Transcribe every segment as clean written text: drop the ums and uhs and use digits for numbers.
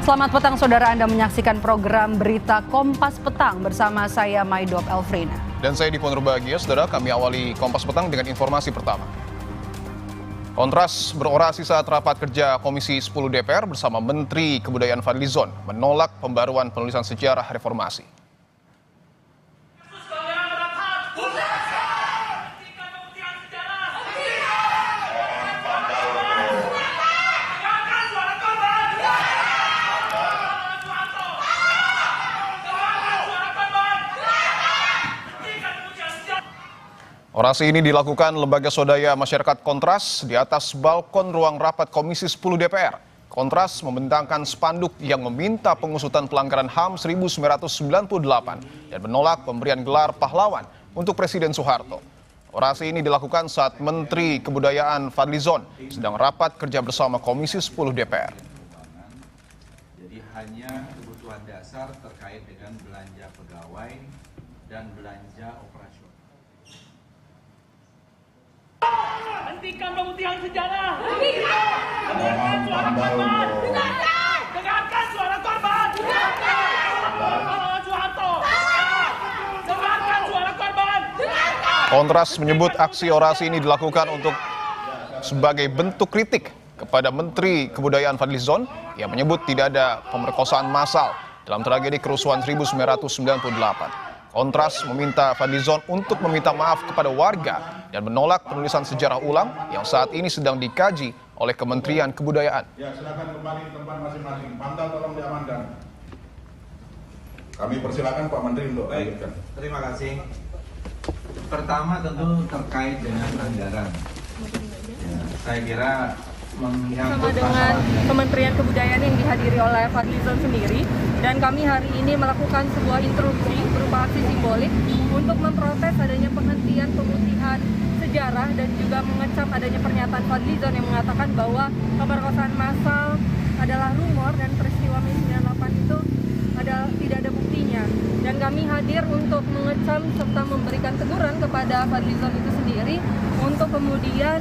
Selamat petang saudara, Anda menyaksikan program Berita Kompas Petang bersama saya Maidop Elfrina. Dan saya Dipon Rubagia, saudara, kami awali Kompas Petang dengan informasi pertama. Kontras berorasi saat rapat kerja Komisi 10 DPR bersama Menteri Kebudayaan Fadlizon menolak pembaruan penulisan sejarah reformasi. Orasi ini dilakukan Lembaga Swadaya Masyarakat Kontras di atas balkon ruang rapat Komisi 10 DPR. Kontras membentangkan spanduk yang meminta pengusutan pelanggaran HAM 1998 dan menolak pemberian gelar pahlawan untuk Presiden Soeharto. Orasi ini dilakukan saat Menteri Kebudayaan Fadlizon sedang rapat kerja bersama Komisi 10 DPR. Jadi hanya kebutuhan dasar terkait dengan belanja pegawai dan belanja operasional. Hentikan pemutihan sejarah. Dengarkan suara korban. Dengarkan suara korban. Soeharto. Dengarkan suara korban. Kontras menyebut aksi orasi ini dilakukan untuk sebagai bentuk kritik kepada Menteri Kebudayaan Fadlizon yang menyebut tidak ada pemerkosaan massal dalam tragedi kerusuhan 1998. Kontras meminta Fadlizon untuk meminta maaf kepada warga dan menolak penulisan sejarah ulang yang saat ini sedang dikaji oleh Kementerian Kebudayaan. Ya, silakan kembali ke tempat masing-masing. Pantau tolong diamankan. Kami persilakan Pak Menteri untuk lanjutkan. Terima kasih. Pertama tentu terkait dengan anggaran. Ya, saya kira sama dengan Kementerian Kebudayaan yang dihadiri oleh Fadlizon sendiri, dan kami hari ini melakukan sebuah interupsi berupa aksi simbolik untuk memprotes adanya penghentian pemutihan sejarah dan juga mengecam adanya pernyataan Fadlizon yang mengatakan bahwa pemerkosaan massal adalah rumor dan peristiwa Mei 98 itu tidak ada buktinya. Dan kami hadir untuk mengecam serta memberikan teguran kepada Fadlizon itu sendiri untuk kemudian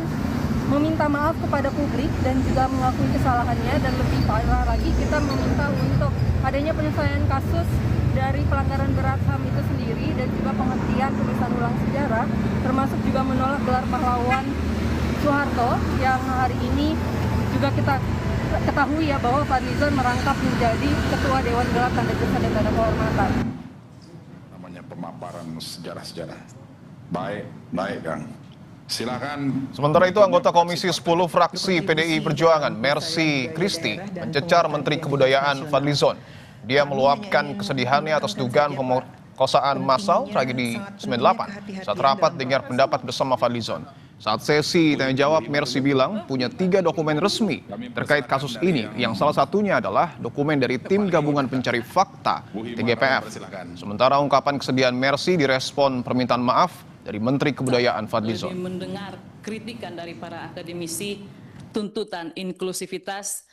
meminta maaf kepada publik dan juga mengakui kesalahannya, dan lebih parah lagi kita meminta untuk adanya penyelesaian kasus dari pelanggaran berat HAM itu sendiri dan juga penghentian penulisan ulang sejarah, termasuk juga menolak gelar pahlawan Soeharto yang hari ini juga kita ketahui ya bahwa Fadlizon merangkap menjadi Ketua Dewan Gelar Tanda Jasa dan Tanda Kehormatan. Namanya pemaparan sejarah-sejarah. Baik Kang. Silakan. Sementara itu, anggota Komisi 10 fraksi PDI Perjuangan, Mercy Christy, mencecar Menteri Kebudayaan Fadlizon. Dia meluapkan kesedihannya atas dugaan pemerkosaan massal tragedi 98 saat rapat dengar pendapat bersama Fadlizon. Saat sesi tanya jawab, Mercy bilang punya 3 dokumen resmi terkait kasus ini, yang salah satunya adalah dokumen dari Tim Gabungan Pencari Fakta TGPF. Sementara ungkapan kesedihan Mercy direspon permintaan maaf dari Menteri Kebudayaan Fadlizon. Mendengar kritikan dari para akademisi, tuntutan inklusivitas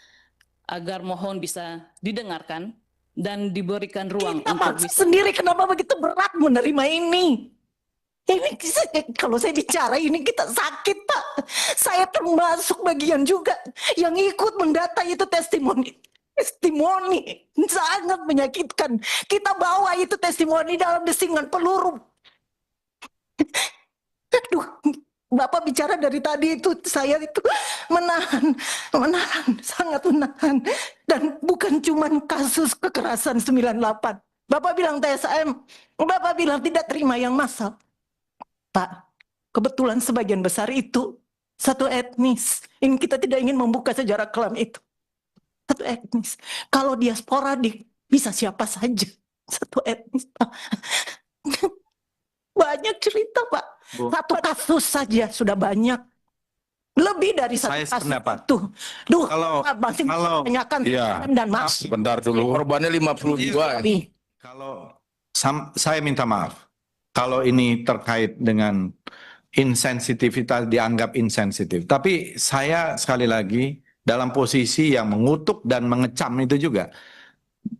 agar mohon bisa didengarkan dan diberikan ruang untuk bisa sendiri. Kenapa begitu berat menerima ini? Ini kalau saya bicara ini kita sakit, Pak. Saya termasuk bagian juga yang ikut mendata itu testimoni sangat menyakitkan. Kita bawa itu testimoni dalam desingan peluru. Aduh, Bapak bicara dari tadi itu saya itu menahan, sangat menahan. Dan bukan cuma kasus kekerasan 98. Bapak bilang TSM, Bapak bilang tidak terima yang massal. Pak, kebetulan sebagian besar itu satu etnis. Ini kita tidak ingin membuka sejarah kelam itu. Satu etnis. Kalau dia sporadik, bisa siapa saja. Satu etnis, Pak. Banyak cerita, Pak. Bu, satu kasus saja sudah banyak. Lebih dari satu kasus itu. Duh, masih tanyakan iya, dan maaf. Sebentar dulu. Korbannya 52. Kalau saya minta maaf. Kalau ini terkait dengan insensitivitas, dianggap insensitif. Tapi saya sekali lagi dalam posisi yang mengutuk dan mengecam itu juga.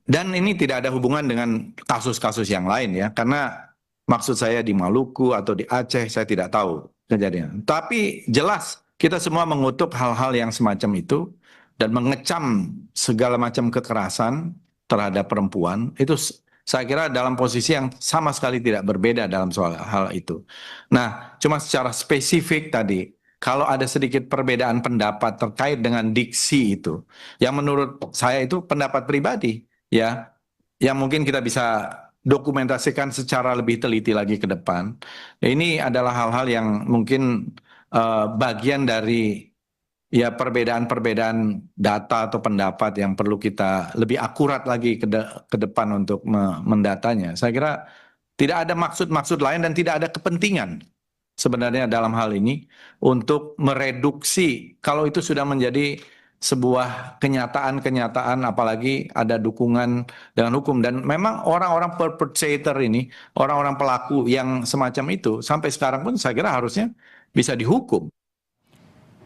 Dan ini tidak ada hubungan dengan kasus-kasus yang lain ya. Karena maksud saya di Maluku atau di Aceh, saya tidak tahu kejadian. Tapi jelas kita semua mengutuk hal-hal yang semacam itu. dan mengecam segala macam kekerasan terhadap perempuan, itu saya kira dalam posisi yang sama sekali tidak berbeda dalam soal hal itu. Nah, cuma secara spesifik tadi, kalau ada sedikit perbedaan pendapat terkait dengan diksi itu, yang menurut saya itu pendapat pribadi, ya, yang mungkin kita bisa dokumentasikan secara lebih teliti lagi ke depan. Ini adalah hal-hal yang mungkin bagian dari ya perbedaan-perbedaan data atau pendapat yang perlu kita lebih akurat lagi ke depan untuk mendatanya. Saya kira tidak ada maksud-maksud lain dan tidak ada kepentingan sebenarnya dalam hal ini untuk mereduksi kalau itu sudah menjadi sebuah kenyataan-kenyataan, apalagi ada dukungan dengan hukum. Dan memang orang-orang perpetrator ini, orang-orang pelaku yang semacam itu sampai sekarang pun saya kira harusnya bisa dihukum.